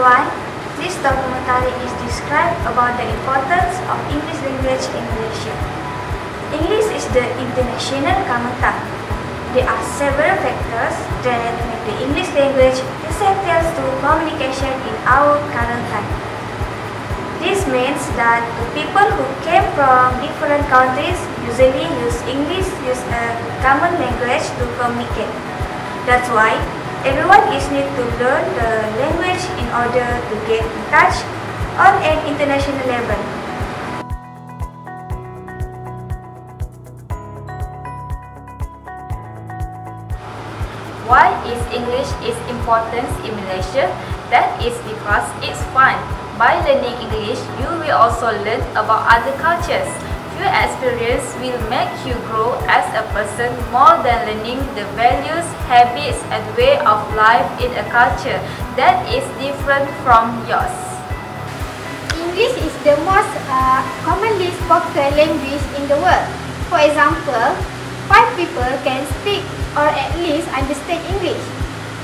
everyone, this documentary is described about the importance of English language in Malaysia. English is the international common tongue. There are several factors that make the English language essential to communication in our current time. This means that the people who came from different countries usually use English as a common language to communicate. That's why everyone is need to learn the language in order to get in touch on an international level. Why is English important in Malaysia? That is because it's fun. By learning English, you will also learn about other cultures. Your experience will make you grow as a person more than learning the values, habits, and way of life in a culture that is different from yours. English is the most commonly spoken language in the world. For example, 5 people can speak or at least understand English.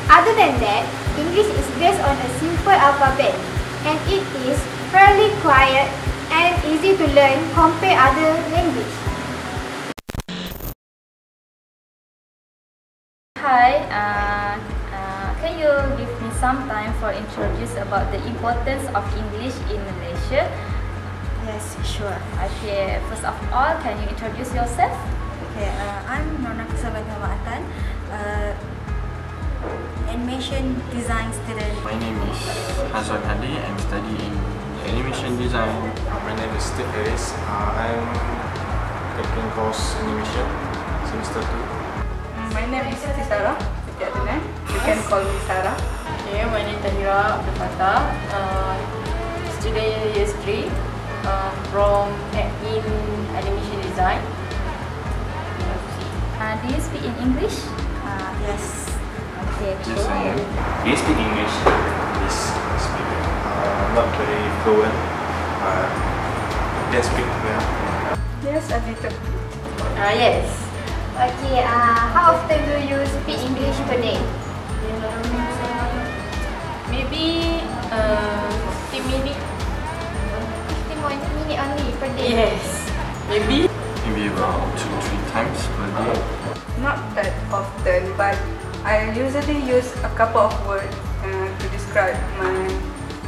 Other than that, English is based on a simple alphabet and it is fairly quiet and easy to learn compared other language. Hi, can you give me some time for introduce about the importance of English in Malaysia? Yes, sure. Okay, first of all, can you introduce yourself? Okay, I'm Nurul Syairah, animation design student. My name is Syazwan. I'm studying animation design. My name is Faiz. I'm taking course animation semester 2. My name is Sarah. You can call me Sarah. Okay, my name is Tahira Abdul Fattah. Student year 3 from in animation design. Do you speak in English? Yes. Okay, Yes, I am. Do you speak English? Yes, I speak. Not very fluent. Can speak well. Yes, a little. Yes. Okay, how often do you speak English per day? Maybe 15 minutes. 15 minutes only per day? Yes. Maybe. Maybe about 2-3 times per day. Not that often, but I usually use a couple of words to describe my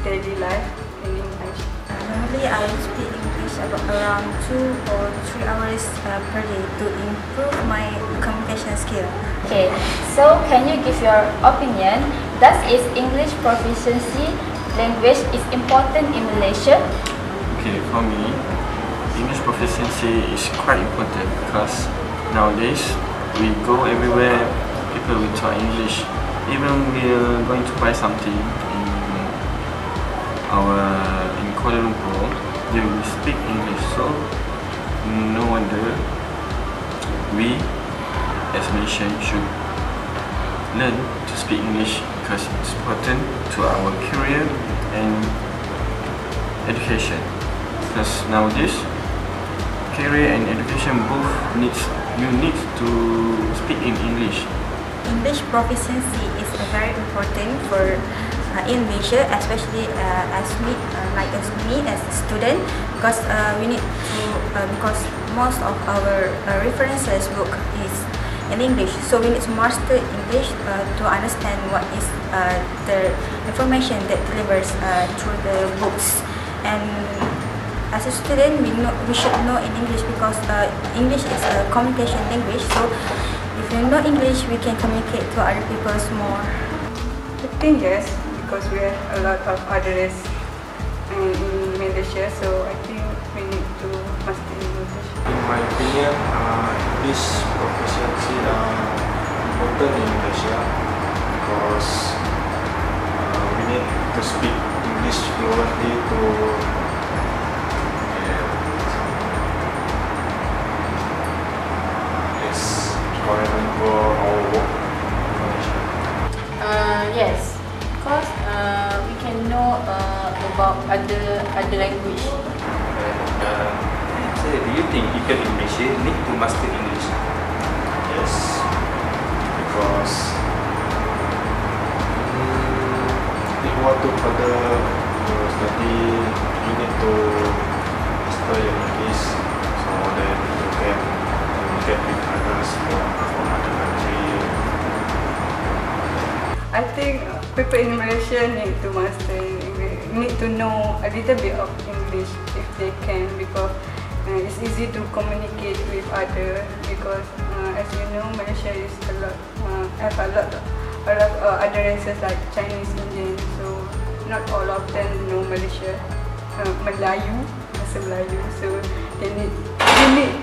daily life in English. Normally, I speak English about around 2 or 3 hours per day to improve my communication skill. Okay, so can you give your opinion? Does is English proficiency language is important in Malaysia? Okay, for me, English proficiency is quite important because nowadays we go everywhere, people will talk English. Even we're going to buy something in Kuala Lumpur, they will speak English. So no wonder we as Malaysians should learn to speak English because it's important to our career and education. Because nowadays, career and education both you need to speak in English. English proficiency is very important for in Malaysia, especially as me as a student, because we need to because most of our references book is in English, so we need to master English to understand what is the information that delivers through the books. And as a student, we should know in English because English is a communication language. So if you know English, we can communicate to other people more. I think yes, because we have a lot of others in Malaysia, so I think we need to master English. In my opinion, English proficiency important in Malaysia because we need to speak English fluently to requirement for our work in Malaysia. Yes, because we can know about other language. So do you think people in Malaysia need to master English? Yes, because if you want to further I think people in Malaysia need to master English, need to know a little bit of English if they can, because it's easy to communicate with others. Because as you know, Malaysia is have a lot of other races like Chinese, Indian. So not all of them know Malaysia Melayu, bahasa Melayu. So they need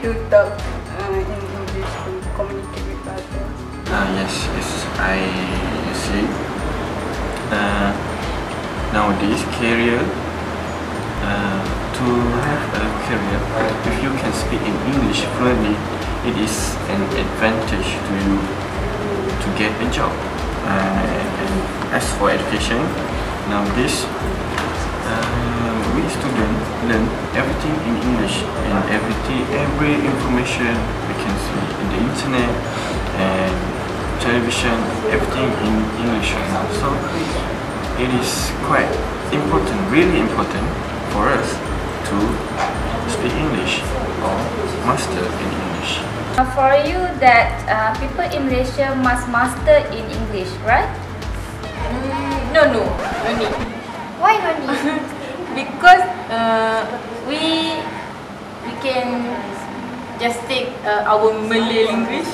to talk in English to communicate with others. Yes, I see. Nowadays, career, to have a career, if you can speak in English fluently, it is an advantage to you to get a job. And as for education, nowadays, we students learn everything in English, and every information we can see in the internet and television, everything in English right now. So it is quite important, really important for us to speak English or master in English. For you that people in Malaysia must master in English, right? No need. Why no need? Because we can just take our Malay language.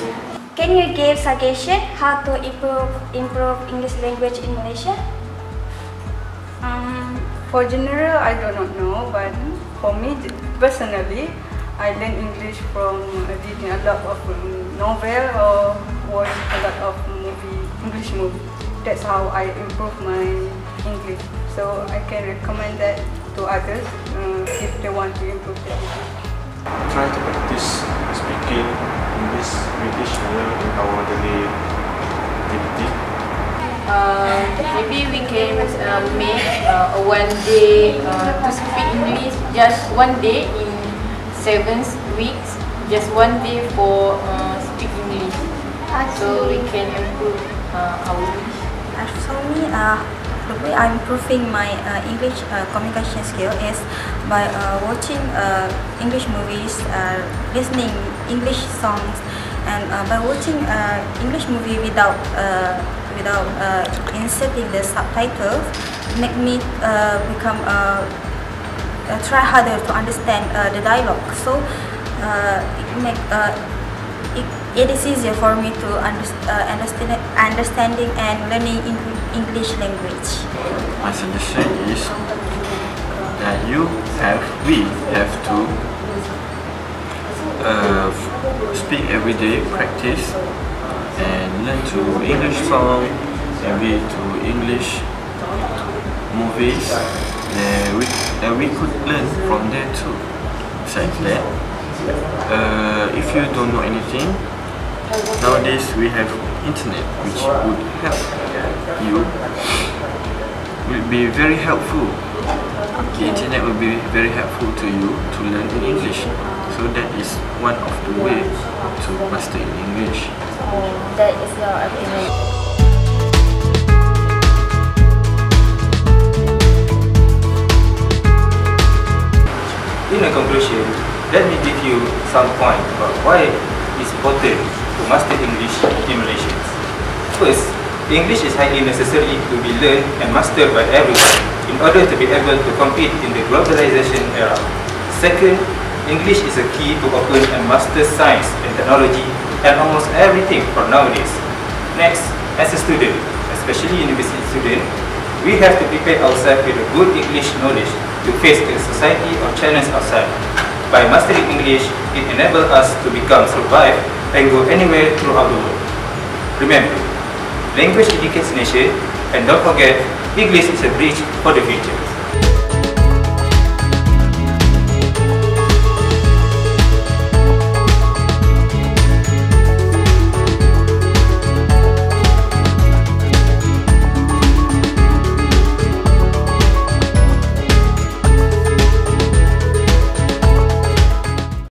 Can you give suggestion how to improve English language in Malaysia? For general, I do not know, but for me personally, I learn English from reading a lot of novel or watch a lot of English movie. That's how I improve my English. So I can recommend that to others if they want to improve their English. Try to practice speaking English with each other in our daily activity. Maybe we can make one day to speak English, just one day in 7 weeks, just one day for speak English. So we can improve our English. As for me, the way I'm improving my English communication skill is by watching English movies, listening English songs, and by watching English movie without inserting the subtitles, make me become try harder to understand the dialogue. So it is easier for me to understanding and learning English language. My suggestion is that we have to speak every day, practice, and learn to English song, maybe to English movies. We could learn from there too. Besides that, if you don't know anything, nowadays we have internet, which would help you, will be very helpful. The internet will be very helpful to you to learn in English. So that is one of the ways to master in English. That is your opinion. In a conclusion, let me give you some points about why it's important to master English in Malaysia. First, English is highly necessary to be learned and mastered by everyone in order to be able to compete in the globalization era. Second, English is a key to open and master science and technology and almost everything for nowadays. Next, as a student, especially university student, we have to prepare ourselves with a good English knowledge to face the society or challenge outside. By mastering English, it enables us to survive and go anywhere throughout the world. Remember, language educates nation, and don't forget, English is a bridge for the future.